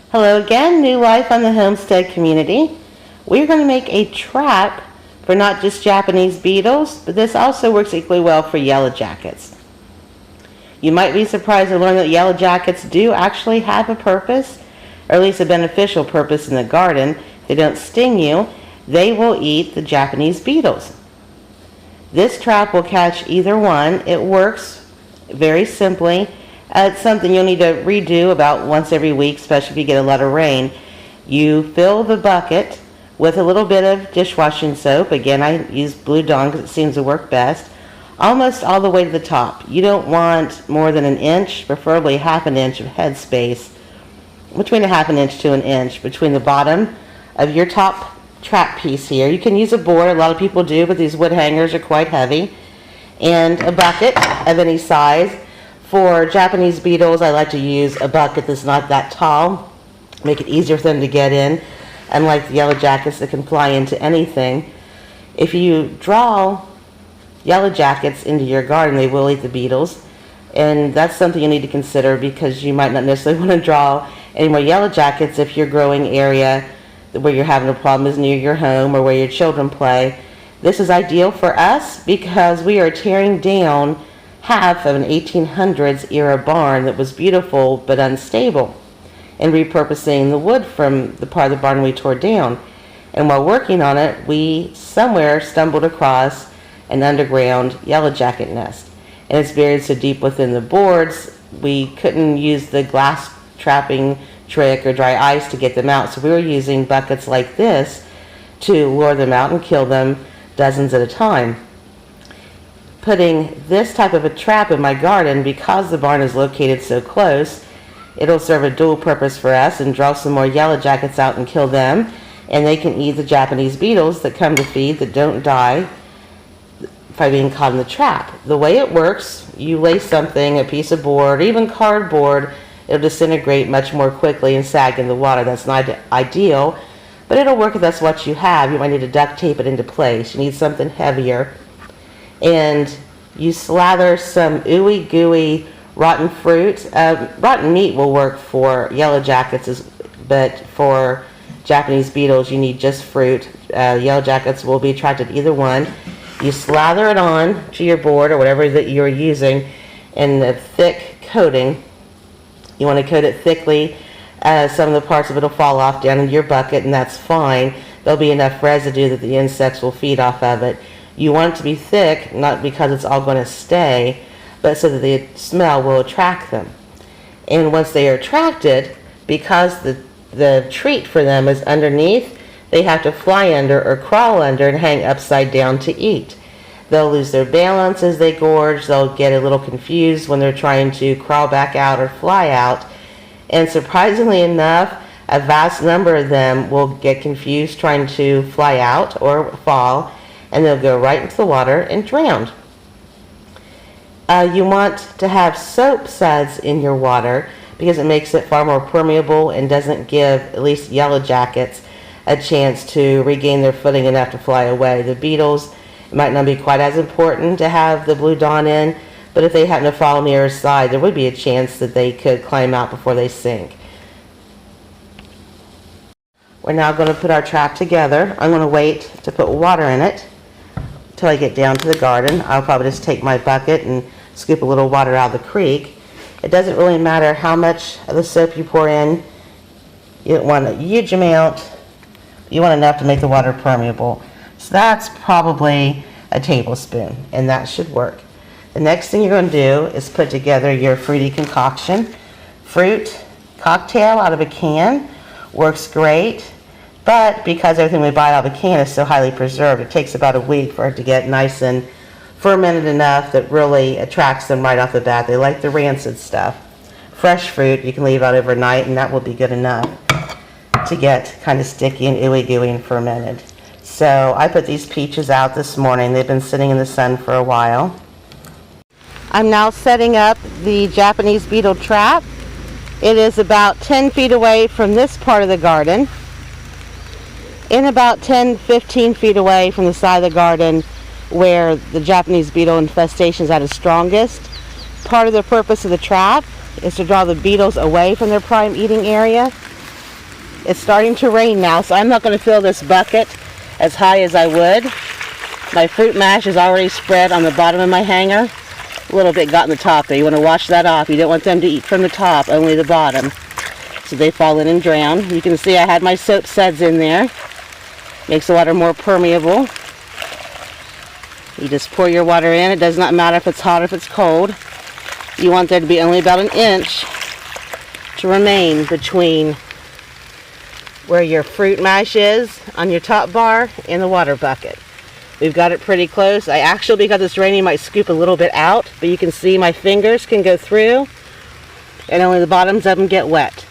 Hello again, New Life on the Homestead Community. We're going to make a trap for not just Japanese beetles, but this also works equally well for yellow jackets. You might be surprised to learn that yellow jackets do actually have a purpose, or at least a beneficial purpose in the garden. If they don't sting you, they will eat the Japanese beetles. This trap will catch either one. It works very simply. It's something you'll need to redo about once every week, especially if you get a lot of rain. You fill the bucket with a little bit of dishwashing soap. Again, I use Blue Dawn because it seems to work best. Almost all the way to the top. You don't want more than an inch, preferably half an inch of head space, between a half an inch to an inch, between the bottom of your top trap piece here. You can use a board, a lot of people do, but these wood hangers are quite heavy. And a bucket of any size. For Japanese beetles, I like to use a bucket that's not that tall, make it easier for them to get in, unlike the yellow jackets that can fly into anything. If you draw yellow jackets into your garden, they will eat the beetles, and that's something you need to consider because you might not necessarily want to draw any more yellow jackets if your growing area where you're having a problem is near your home or where your children play. This is ideal for us because we are tearing down half of an 1800s era barn that was beautiful but unstable, and repurposing the wood from the part of the barn we tore down. And while working on it, we somewhere stumbled across an underground yellow jacket nest, and it's buried so deep within the boards we couldn't use the glass trapping trick or dry ice to get them out, so we were using buckets like this to lure them out and kill them dozens at a time. Putting this type of a trap in my garden, because the barn is located so close, it'll serve a dual purpose for us and draw some more yellow jackets out and kill them, and they can eat the Japanese beetles that come to feed that don't die by being caught in the trap. The way it works, you lay something, a piece of board, even cardboard, it'll disintegrate much more quickly and sag in the water. That's not ideal, but it'll work if that's what you have. You might need to duct tape it into place. You need something heavier. And you slather some ooey gooey rotten fruit. Rotten meat will work for yellow jackets, but for Japanese beetles you need just fruit. Yellow jackets will be attracted to either one. You slather it on to your board or whatever that you're using in a thick coating. You want to coat it thickly. Some of the parts of it will fall off down into your bucket, and that's fine. There'll be enough residue that the insects will feed off of it. You want it to be thick, not because it's all going to stay, but so that the smell will attract them. And once they are attracted, because the treat for them is underneath, they have to fly under or crawl under and hang upside down to eat. They'll lose their balance as they gorge. They'll get a little confused when they're trying to crawl back out or fly out. And surprisingly enough, a vast number of them will get confused trying to fly out or fall, and they'll go right into the water and drown. You want to have soap suds in your water because it makes it far more permeable and doesn't give at least yellow jackets a chance to regain their footing enough to fly away. The beetles, it might not be quite as important to have the Blue Dawn in, but if they happen to fall near our side, there would be a chance that they could climb out before they sink. We're now going to put our trap together. I'm going to wait to put water in it until I get down to the garden. I'll probably just take my bucket and scoop a little water out of the creek. It doesn't really matter how much of the soap you pour in. You don't want a huge amount. You want enough to make the water permeable. So that's probably a tablespoon, and that should work. The next thing you're going to do is put together your fruity concoction. Fruit cocktail out of a can works great, but because everything we buy out of a can is so highly preserved, it takes about a week for it to get nice and fermented enough that really attracts them right off the bat. They like the rancid stuff. Fresh fruit you can leave out overnight, and that will be good enough to get kind of sticky and ooey gooey and fermented. So I put these peaches out this morning. They've been sitting in the sun for a while. I'm now setting up the Japanese beetle trap. It is about 10 feet away from this part of the garden, and about 10-15 feet away from the side of the garden where the Japanese beetle infestation is at its strongest. Part of the purpose of the trap is to draw the beetles away from their prime eating area It's starting to rain now, so I'm not going to fill this bucket as high as I would. My fruit mash is already spread on the bottom of my hanger. A little bit got in the top there. You want to wash that off. You don't want them to eat from the top, only the bottom. So they fall in and drown. You can see I had my soap suds in there. Makes the water more permeable. You just pour your water in. It does not matter if it's hot or if it's cold. You want there to be only about an inch to remain between where your fruit mash is on your top bar and the water bucket. We've got it pretty close. I actually, because it's raining, might scoop a little bit out, but you can see my fingers can go through and only the bottoms of them get wet.